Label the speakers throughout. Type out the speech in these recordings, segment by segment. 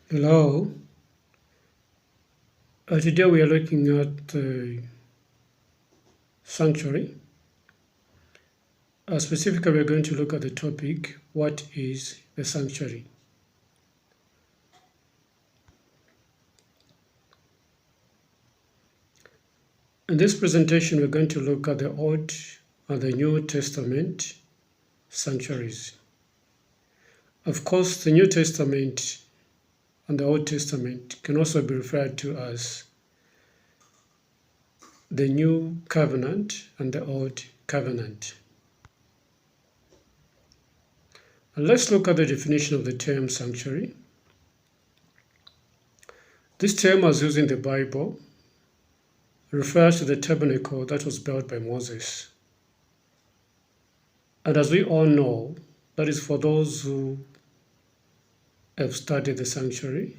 Speaker 1: Hello. Today we are looking at sanctuary. Specifically, we're going to look at the topic, what is the sanctuary? In this presentation, we're going to look at the Old and the New Testament sanctuaries. Of course, the New Testament and the Old Testament can also be referred to as the New Covenant and the Old Covenant. And let's look at the definition of the term sanctuary. This term, as used in the Bible, refers to the tabernacle that was built by Moses. And as we all know, that is for those who have studied the sanctuary,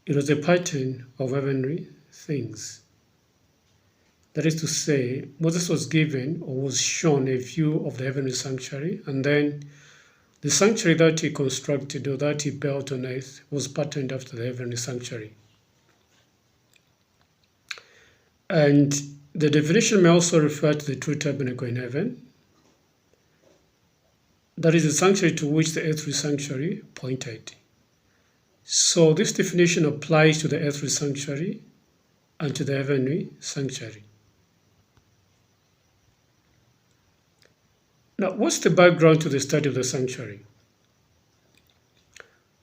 Speaker 1: it was a pattern of heavenly things. That is to say, Moses was given or was shown a view of the heavenly sanctuary, and then the sanctuary that he constructed or that he built on earth was patterned after the heavenly sanctuary. And the definition may also refer to the true tabernacle in heaven. That is the sanctuary to which the earthly sanctuary pointed. So this definition applies to the earthly sanctuary and to the heavenly sanctuary. Now, what's the background to the study of the sanctuary?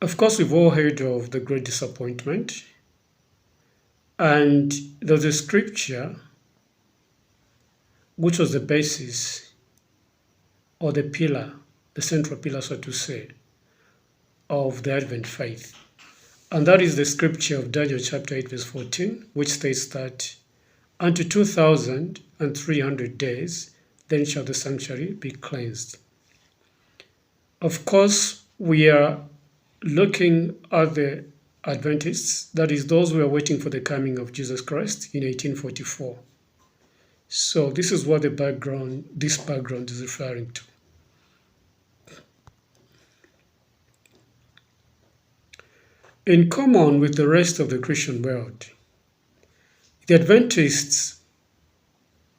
Speaker 1: Of course, we've all heard of the great disappointment. And there's a scripture which was the basis or the pillar, the central pillar, so to say, of the Advent faith. And that is the scripture of Daniel chapter 8, verse 14, which states that unto 2,300 days, then shall the sanctuary be cleansed. Of course, we are looking at the Adventists, that is, those who are waiting for the coming of Jesus Christ in 1844. So this is what this background is referring to. In common with the rest of the Christian world, the Adventists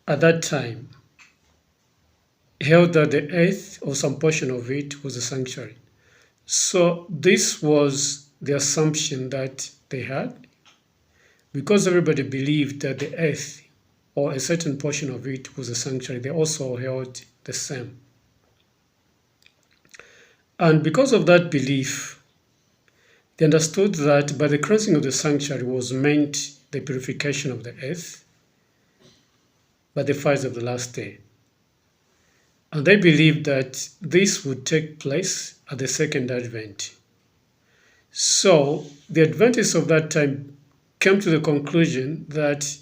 Speaker 1: at that time held that the earth or some portion of it was a sanctuary. So this was the assumption that they had, because everybody believed that the earth or a certain portion of it was a sanctuary. They also held the same. And because of that belief, they understood that by the cleansing of the sanctuary was meant the purification of the earth by the fires of the last day. And they believed that this would take place at the second advent. So the Adventists of that time came to the conclusion that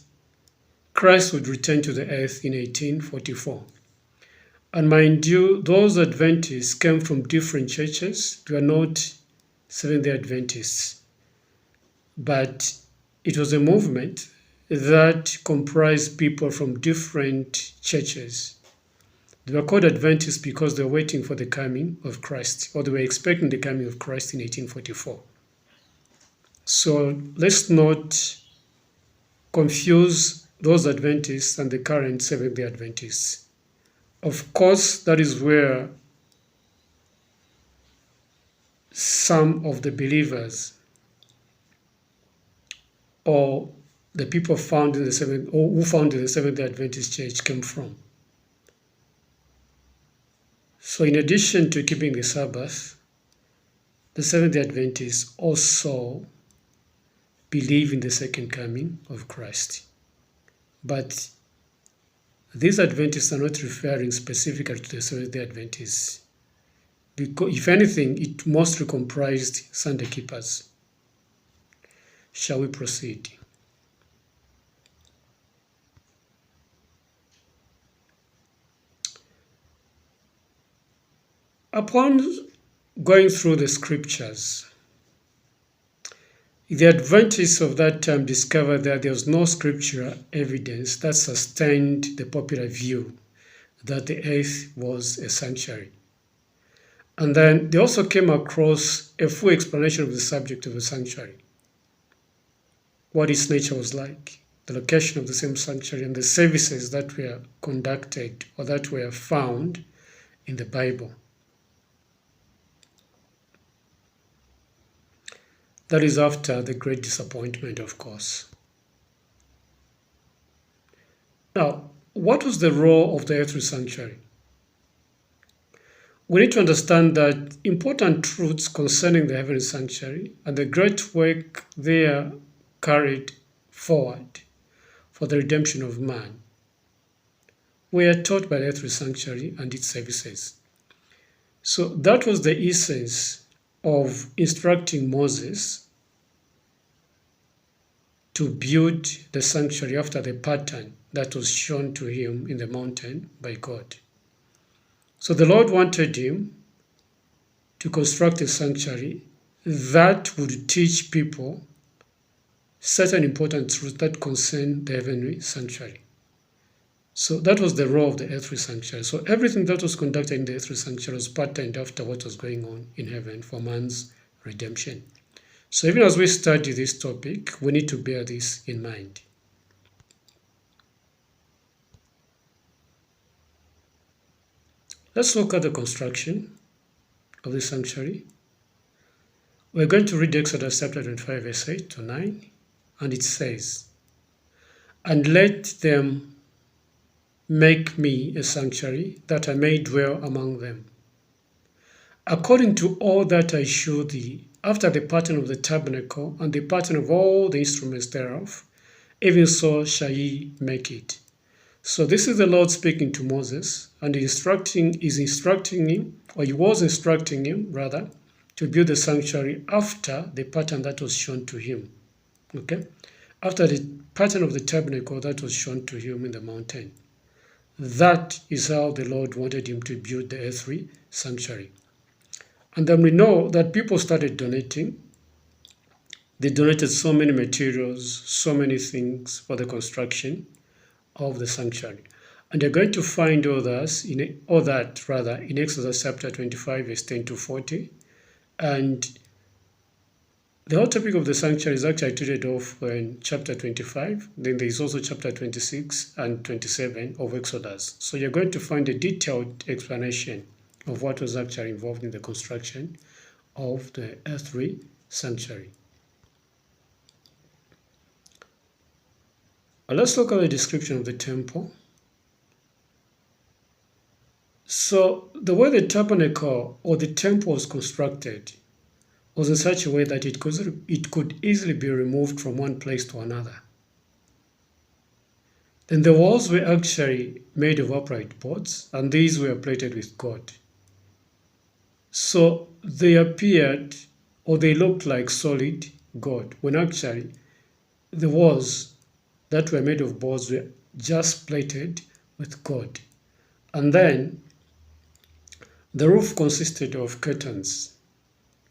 Speaker 1: Christ would return to the earth in 1844. And mind you, those Adventists came from different churches. They were not Seventh-day Adventists. But it was a movement that comprised people from different churches. They were called Adventists because they were waiting for the coming of Christ, or they were expecting the coming of Christ in 1844. So let's not confuse those Adventists and the current Seventh-day Adventists. Of course, that is where some of the believers or the people found in the who founded the Seventh-day Adventist Church came from. So in addition to keeping the Sabbath, the Seventh-day Adventists also believe in the second coming of Christ. But these Adventists are not referring specifically to the Seventh-day Adventists, because if anything, it mostly comprised Sunday keepers. Shall we proceed? Upon going through the scriptures, the Adventists of that time discovered that there was no scriptural evidence that sustained the popular view that the earth was a sanctuary. And then they also came across a full explanation of the subject of the sanctuary, what its nature was like, the location of the same sanctuary, and the services that were conducted or that were found in the Bible. That is after the great disappointment, of course. Now, what was the role of the earthly sanctuary? We need to understand that important truths concerning the heavenly sanctuary and the great work there carried forward for the redemption of man were taught by the earthly sanctuary and its services. So that was the essence of instructing Moses to build the sanctuary after the pattern that was shown to him in the mountain by God. So the Lord wanted him to construct a sanctuary that would teach people certain important truths that concern the heavenly sanctuary. So that was the role of the earthly sanctuary. So everything that was conducted in the earthly sanctuary was patterned after what was going on in heaven for man's redemption. So even as we study this topic, we need to bear this in mind. Let's look at the construction of the sanctuary. We're going to read Exodus chapter 25, verse 8 to 9, and it says, "And let them make me a sanctuary, that I may dwell among them, according to all that I shew thee, after the pattern of the tabernacle, and the pattern of all the instruments thereof, even so shall ye make it." So this is the Lord speaking to Moses, and he was instructing him to build the sanctuary after the pattern that was shown to him. Okay? After the pattern of the tabernacle that was shown to him in the mountain. That is how the Lord wanted him to build the earthly sanctuary. And then we know that people started donating. They donated so many materials, so many things for the construction of the sanctuary. And you're going to find all that in Exodus chapter 25, verse 10 to 40. And the whole topic of the sanctuary is actually treated off in chapter 25. Then there is also chapter 26 and 27 of Exodus. So you're going to find a detailed explanation of what was actually involved in the construction of the earthly sanctuary. Let's look at the description of the temple. So the way the tabernacle or the temple was constructed was in such a way that it could easily be removed from one place to another. Then the walls were actually made of upright boards, and these were plated with gold. So they appeared, or they looked like solid gold, when actually the walls that were made of boards were just plated with gold. And then the roof consisted of curtains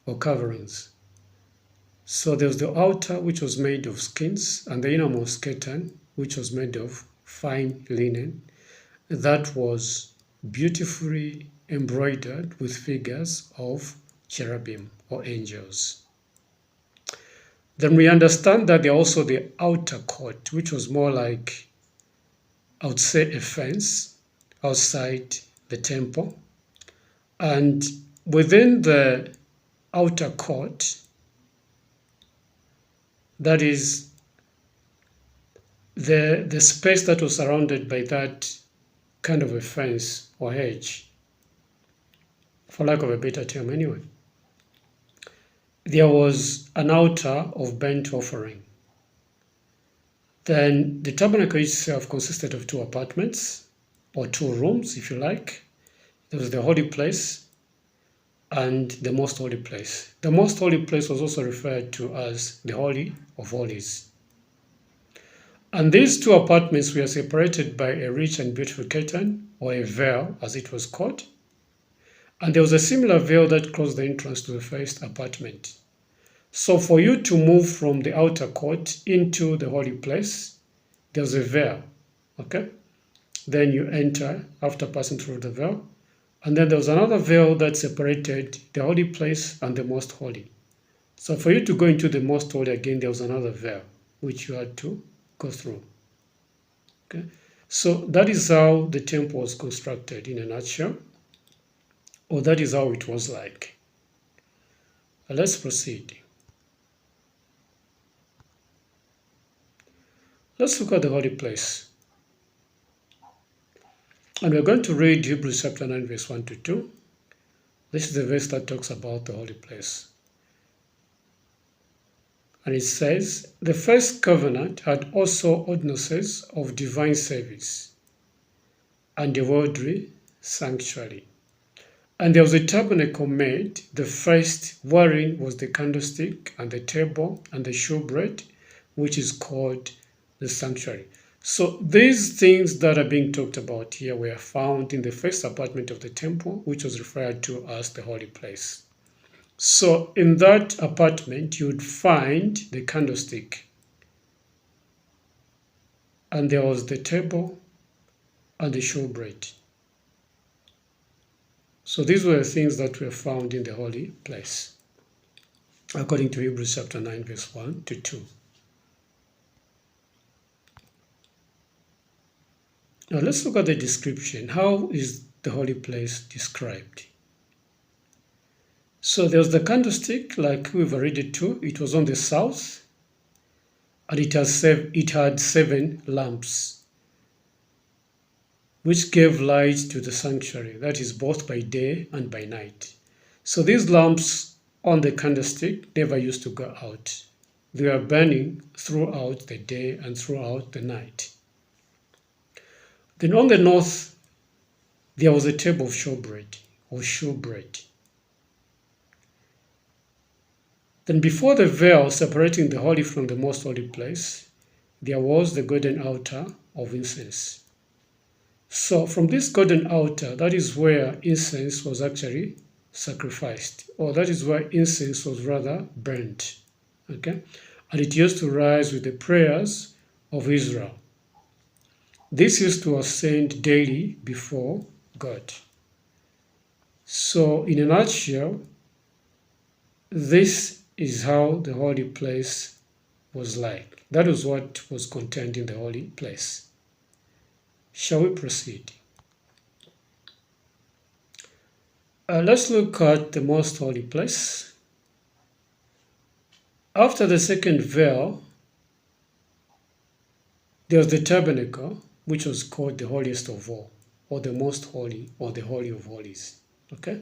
Speaker 1: or coverings. So there was the outer, which was made of skins, and the innermost curtain, which was made of fine linen, that was beautifully embroidered with figures of cherubim or angels. Then we understand that there also the outer court, which was more like, I would say, a fence outside the temple. And within the outer court, that is the space that was surrounded by that kind of a fence or hedge, for lack of a better term anyway. There was an altar of burnt offering. Then the tabernacle itself consisted of 2 apartments, or 2 rooms, if you like. There was the holy place and the most holy place. The most holy place was also referred to as the Holy of Holies. And these 2 apartments were separated by a rich and beautiful curtain, or a veil as it was called. And there was a similar veil that closed the entrance to the first apartment. So for you to move from the outer court into the holy place, there's a veil, okay? Then you enter after passing through the veil, And then there was another veil that separated the holy place and the most holy. So for you to go into the most holy again, there was another veil which you had to go through. Okay? So that is how the temple was constructed in a nutshell, or that is how it was like. Let's proceed. Let's look at the holy place. And we're going to read Hebrews chapter 9, verse 1 to 2. This is the verse that talks about the holy place. And it says, the first covenant had also ordinances of divine service and a worldly sanctuary. And there was a tabernacle made, the first wherein was the candlestick and the table and the shewbread, which is called the sanctuary. So these things that are being talked about here were found in the first apartment of the temple, which was referred to as the holy place. So in that apartment, you would find the candlestick, and there was the table and the showbread. So these were the things that were found in the holy place, according to Hebrews chapter 9, verse 1 to 2. Now let's look at the description. How is the holy place described? So there was the candlestick, like we've already to. It was on the south, and it had 7 lamps, which gave light to the sanctuary, that is both by day and by night. So these lamps on the candlestick never used to go out. They were burning throughout the day and throughout the night. Then on the north, there was a table of showbread or shewbread. Then before the veil separating the holy from the most holy place, there was the golden altar of incense. So from this golden altar, that is where incense was actually sacrificed, or that is where incense was rather burnt. Okay? And it used to rise with the prayers of Israel. This used to ascend daily before God. So in a nutshell, this is how the holy place was like. That was what was contained in the holy place. Shall we proceed? Let's look at the most holy place. After the second veil, there was the tabernacle, which was called the holiest of all, or the most holy, or the holy of holies. Okay?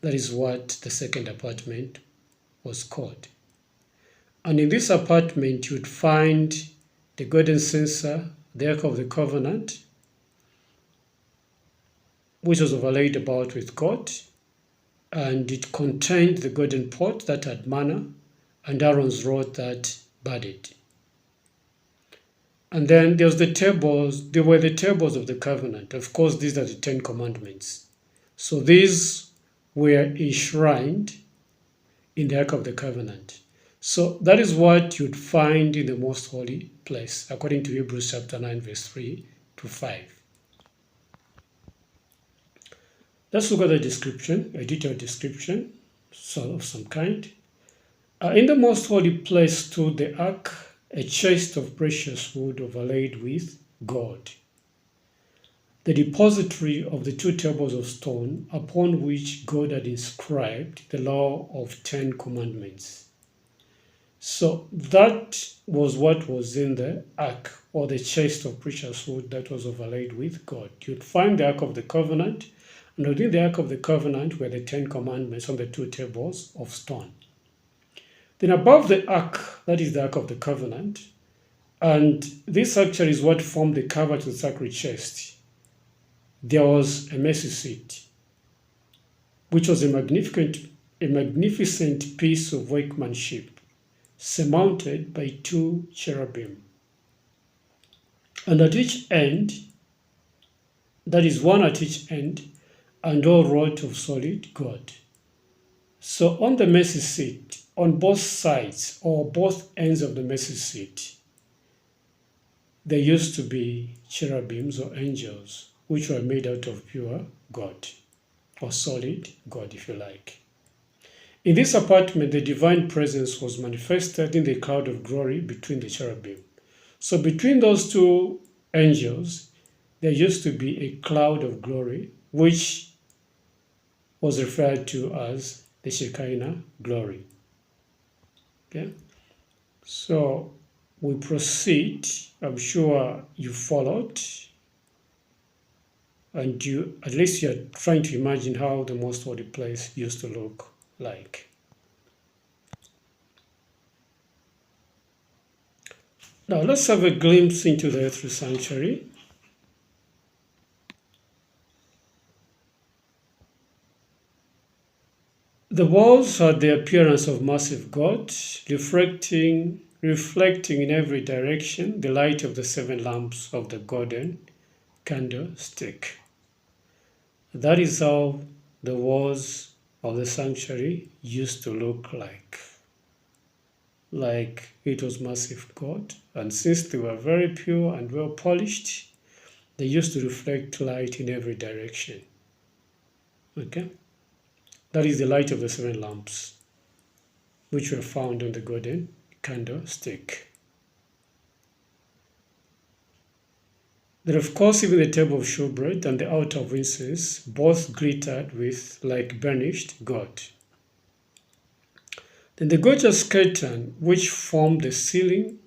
Speaker 1: That is what the second apartment was called. And in this apartment, you would find the golden censer, the Ark of the Covenant, which was overlaid about with gold, and it contained the golden pot that had manna, and Aaron's rod that budded. And then there were the tables of the covenant. Of course, these are the 10 commandments. So these were enshrined in the Ark of the Covenant. So that is what you'd find in the most holy place, according to Hebrews chapter 9, verse 3 to 5. Let's look at the description, a detailed description of some kind. In the most holy place stood the ark, a chest of precious wood overlaid with gold, the depository of the 2 tables of stone upon which God had inscribed the law of 10 commandments. So that was what was in the ark, or the chest of precious wood that was overlaid with gold. You'd find the Ark of the Covenant, and within the Ark of the Covenant were the 10 commandments on the 2 tables of stone. Then above the ark, that is the Ark of the Covenant, and this actually is what formed the cover to the sacred chest, there was a mercy seat, which was a magnificent piece of workmanship, surmounted by 2 cherubim. And at each end, that is one at each end, and all wrought of solid gold. So on the mercy seat, on both sides or both ends of the mercy seat, there used to be cherubims or angels, which were made out of pure gold. or solid God, if you like. In this apartment, the divine presence was manifested in the cloud of glory between the cherubim. So between those two angels, there used to be a cloud of glory, which was referred to as the Shekinah glory. Okay? So we proceed. I'm sure you followed, and you at least you're trying to imagine how the most holy place used to look like. Now let's have a glimpse into the earthly sanctuary. The walls had the appearance of massive God, reflecting in every direction the light of the seven lamps of the golden candlestick. That is how the walls of the sanctuary used to look like. Like it was massive God, and since they were very pure and well polished, they used to reflect light in every direction. Okay? That is the light of the seven lamps, which were found on the golden candlestick. Then, of course, even the table of showbread and the altar of incense, both glittered with like burnished gold. Then the gorgeous curtain, which formed the ceiling,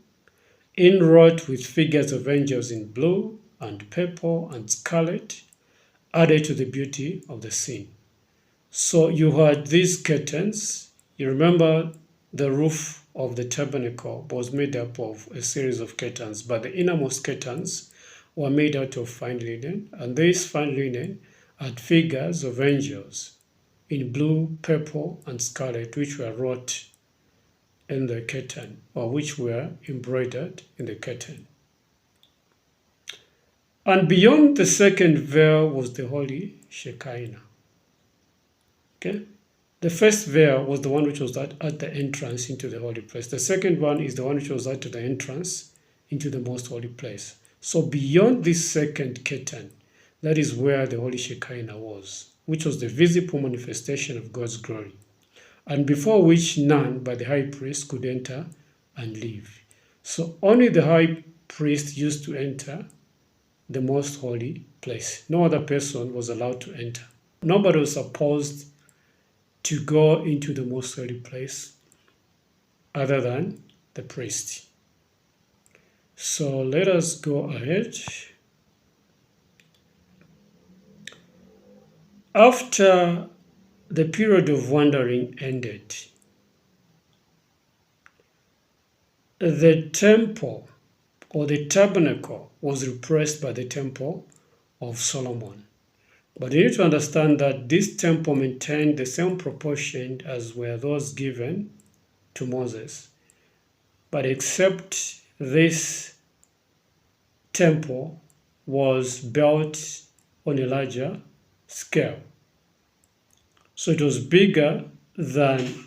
Speaker 1: inwrought with figures of angels in blue and purple and scarlet, added to the beauty of the scene. So you had these curtains. You remember the roof of the tabernacle was made up of a series of curtains, but the innermost curtains were made out of fine linen, and this fine linen had figures of angels in blue, purple, and scarlet, which were wrought in the curtain, or which were embroidered in the curtain. And beyond the second veil was the holy Shekinah. Okay? The first veil was the one which was at the entrance into the holy place. The second one is the one which was at the entrance into the most holy place. So beyond this second curtain, that is where the holy Shekinah was, which was the visible manifestation of God's glory, and before which none but the high priest could enter and live. So only the high priest used to enter the most holy place. No other person was allowed to enter. Nobody was supposed to go into the most holy place other than the priest. So let us go ahead. After the period of wandering ended, the temple or the tabernacle was replaced by the temple of Solomon. But you need to understand that this temple maintained the same proportion as were those given to Moses. But except this temple was built on a larger scale. So it was bigger than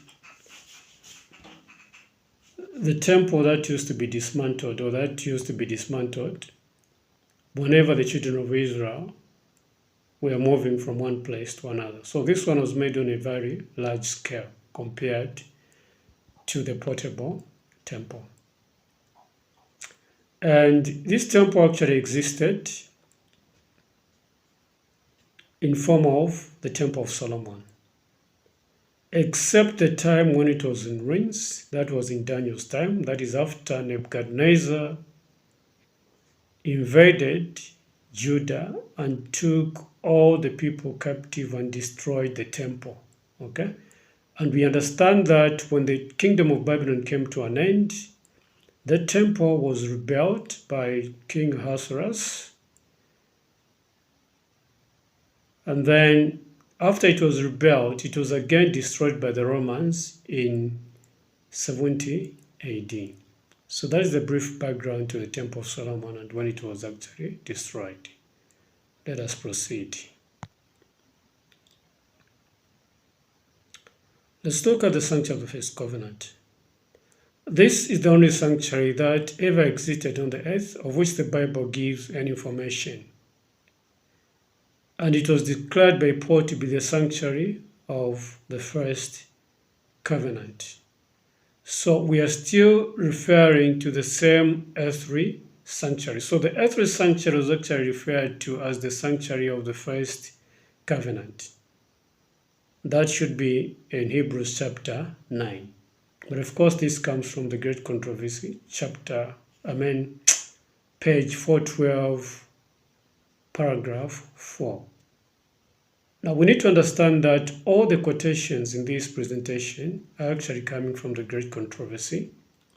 Speaker 1: the temple that used to be dismantled, or that used to be dismantled whenever the children of Israel were moving from one place to another. So this one was made on a very large scale compared to the portable temple. And this temple actually existed in form of the Temple of Solomon, except the time when it was in ruins. That was in Daniel's time. That is after Nebuchadnezzar invaded Judah and took all the people captive and destroyed the temple. Okay? And we understand that when the kingdom of Babylon came to an end, the temple was rebuilt by King Ahasuerus. And then after it was rebuilt, it was again destroyed by the Romans in 70 AD. So that is the brief background to the Temple of Solomon and when it was actually destroyed. Let us proceed. Let's look at the sanctuary of the first covenant. This is the only sanctuary that ever existed on the earth, of which the Bible gives any information. And it was declared by Paul to be the sanctuary of the first covenant. So we are still referring to the same earthly sanctuary. So the earthly sanctuary was actually referred to as the sanctuary of the first covenant. That should be in Hebrews chapter 9. But of course, this comes from the Great Controversy, page 412, paragraph 4. Now, we need to understand that all the quotations in this presentation are actually coming from the Great Controversy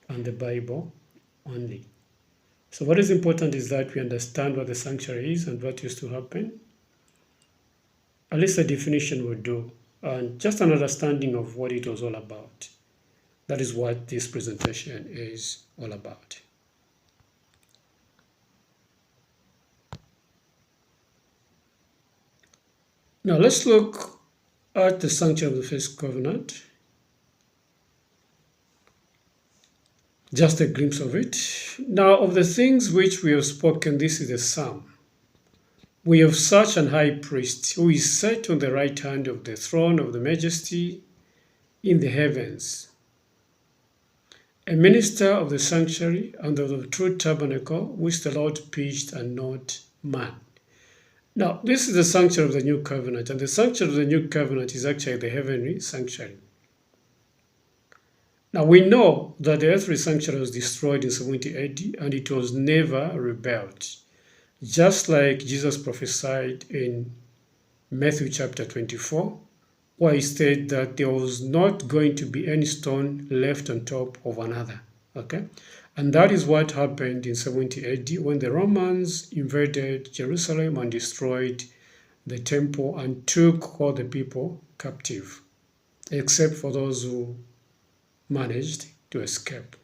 Speaker 1: and the Bible only. So what is important is that we understand what the sanctuary is and what used to happen. At least a definition will do, and just an understanding of what it was all about. That is what this presentation is all about. Now let's look at the sanctuary of the first covenant. Just a glimpse of it. Now, of the things which we have spoken, this is a psalm. We have such an high priest who is set on the right hand of the throne of the majesty in the heavens, a minister of the sanctuary and of the true tabernacle which the Lord pitched and not man. Now, this is the sanctuary of the new covenant, and the sanctuary of the new covenant is actually the heavenly sanctuary. Now, we know that the earthly sanctuary was destroyed in 70 AD and it was never rebuilt, just like Jesus prophesied in Matthew chapter 24, where he stated that there was not going to be any stone left on top of another. Okay? And that is what happened in 70 AD when the Romans invaded Jerusalem and destroyed the temple and took all the people captive, except for those who managed to escape.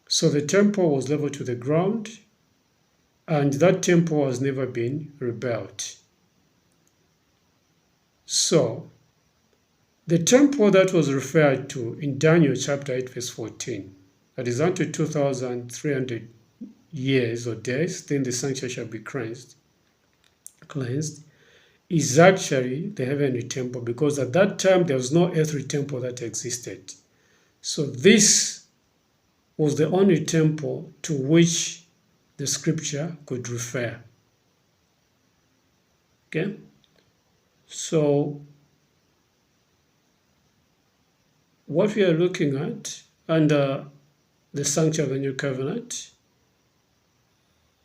Speaker 1: So the temple was leveled to the ground, and that temple has never been rebuilt. So the temple that was referred to in Daniel chapter 8 verse 14, that is unto 2,300 years or days, then the sanctuary shall be cleansed, is actually the heavenly temple, because at that time there was no earthly temple that existed. So this was the only temple to which the scripture could refer. Okay? So what we are looking at under the sanctuary of the new covenant,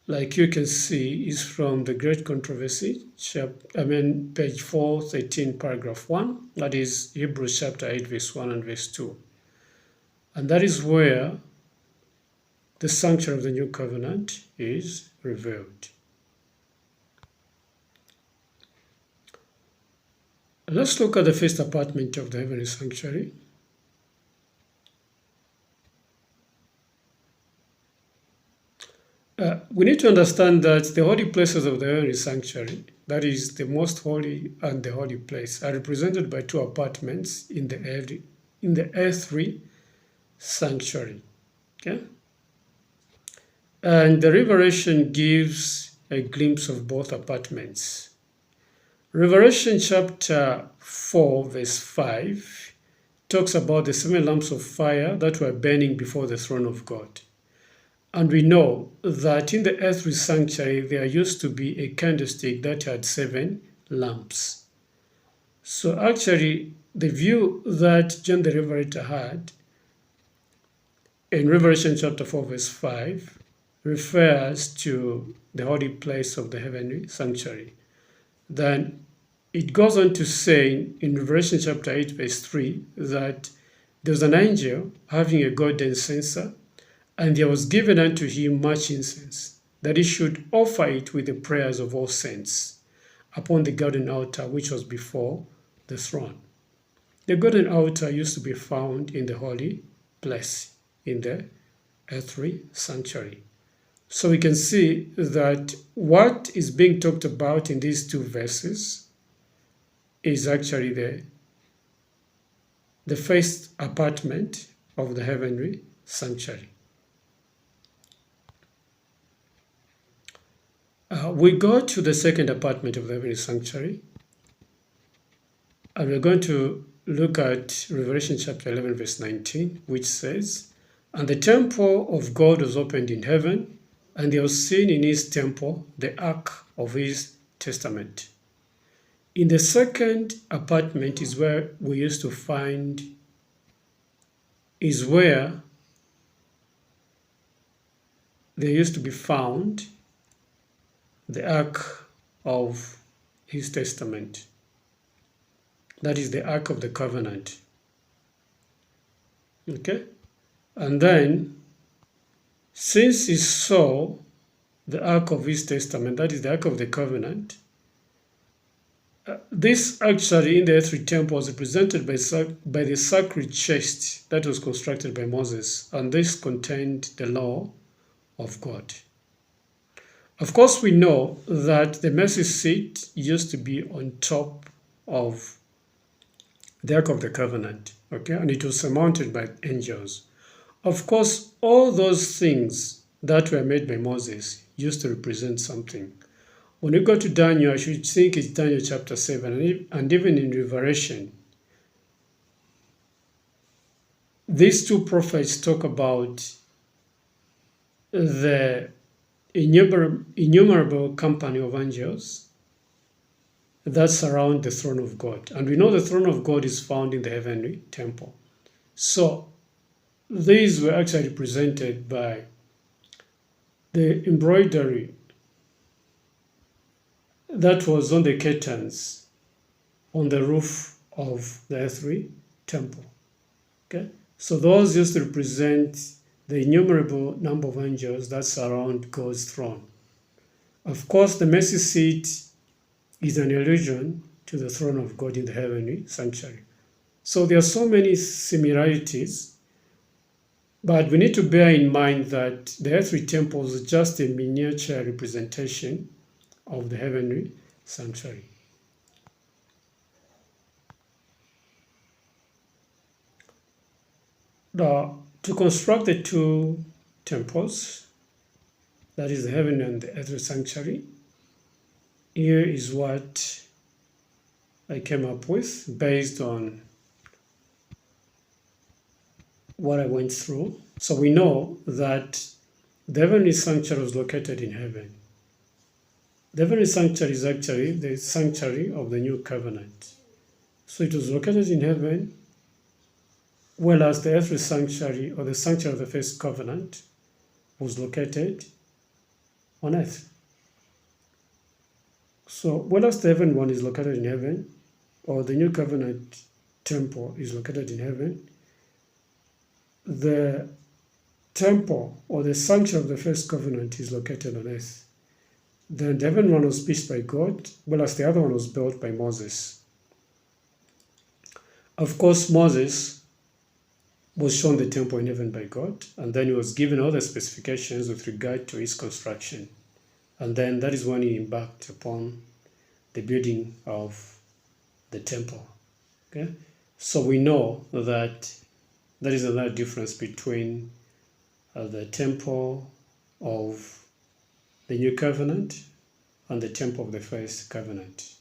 Speaker 1: like you can see, is from the Great Controversy, page 413, paragraph 1. That is Hebrews chapter 8, verse 1 and verse 2. And that is where the sanctuary of the new covenant is revealed. Let's look at the first apartment of the heavenly sanctuary. We need to understand that the holy places of the heavenly sanctuary, that is the most holy and the holy place, are represented by two apartments in the earthly sanctuary. Okay? And the Revelation gives a glimpse of both apartments. Revelation chapter 4 verse 5 talks about the 7 lamps of fire that were burning before the throne of God. And we know that in the earthly sanctuary there used to be a candlestick that had 7 lamps. So actually the view that John the Revelator had in Revelation chapter 4 verse 5 refers to the holy place of the heavenly sanctuary. Then it goes on to say in Revelation chapter 8 verse 3 that there was an angel having a golden censer, and there was given unto him much incense, that he should offer it with the prayers of all saints upon the golden altar which was before the throne. The golden altar used to be found in the holy place, in the earthly sanctuary. So we can see that what is being talked about in these two verses is actually the first apartment of the heavenly sanctuary. We go to the second apartment of the heavenly sanctuary, and we're going to look at Revelation chapter 11, verse 19, which says, "And the temple of God was opened in heaven, and they was seen in his temple the ark of his testament." In the second apartment is where we used to find, is where there used to be found the ark of his testament. That is the ark of the covenant. Okay? And then, since he saw the ark of his testament, that is the ark of the covenant, this actually in the earthly temple was represented by the sacred chest that was constructed by Moses, and this contained the law of God. Of course, we know that the mercy seat used to be on top of the Ark of the Covenant, okay, and it was surmounted by angels. Of course, all those things that were made by Moses used to represent something. When you go to Daniel, I should think it's Daniel chapter 7, and even in Revelation, these two prophets talk about the innumerable company of angels that surround the throne of God. And we know the throne of God is found in the heavenly temple. So these were actually represented by the embroidery that was on the curtains on the roof of the earthly temple. Okay? So those used to represent the innumerable number of angels that surround God's throne. Of course, the mercy seat is an allusion to the throne of God in the heavenly sanctuary. So there are so many similarities, but we need to bear in mind that the earthly temple is just a miniature representation of the heavenly sanctuary. Now, to construct the two temples, that is the heaven and the earthly sanctuary, here is what I came up with based on what I went through. So we know that the heavenly sanctuary was located in heaven. The heavenly sanctuary is actually the sanctuary of the new covenant. So it was located in heaven, whereas the earthly sanctuary or the sanctuary of the first covenant was located on earth. So whereas the heaven one is located in heaven, or the new covenant temple is located in heaven, the temple or the sanctuary of the first covenant is located on earth. Then the heaven one was pitched by God, whereas the other one was built by Moses. Of course, Moses was shown the temple in heaven by God, and then he was given all the specifications with regard to its construction. And then that is when he embarked upon the building of the temple. Okay? So we know that there is another difference between the temple of the new covenant and the temple of the first covenant.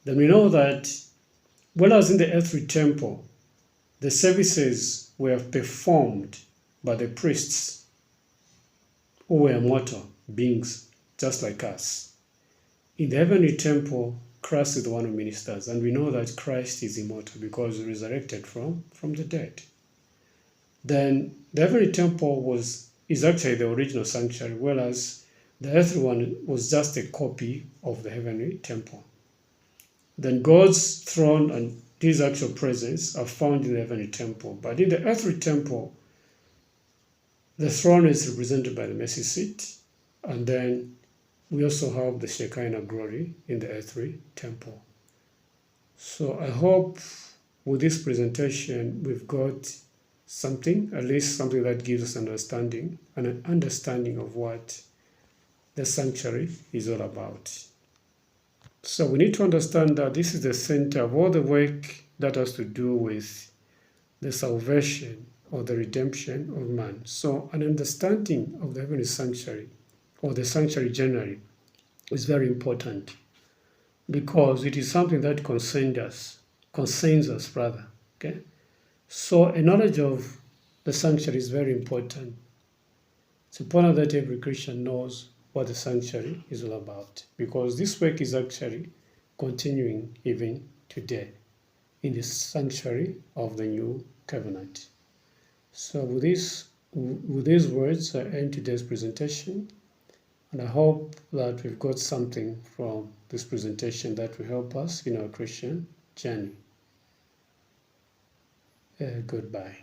Speaker 1: Then we know that whereas in the earthly temple, the services were performed by the priests who were mortal beings just like us. In the heavenly temple, Christ is the one who ministers, and we know that Christ is immortal because he resurrected from the dead. Then the heavenly temple is actually the original sanctuary, whereas the earthly one was just a copy of the heavenly temple. Then God's throne and his actual presence are found in the heavenly temple. But in the earthly temple, the throne is represented by the mercy seat, and then we also have the Shekinah glory in the earthly temple. So I hope with this presentation we've got something, at least something that gives us understanding, and an understanding of what the sanctuary is all about. So we need to understand that this is the center of all the work that has to do with the salvation or the redemption of man. So an understanding of the heavenly sanctuary or the sanctuary generally is very important because it is something that concerns us rather. Okay, so a knowledge of the sanctuary is very important. It's important that every Christian knows what the sanctuary is all about because this work is actually continuing even today in the sanctuary of the new covenant. So with these words, I end today's presentation, and I hope that we've got something from this presentation that will help us in our Christian journey. Goodbye.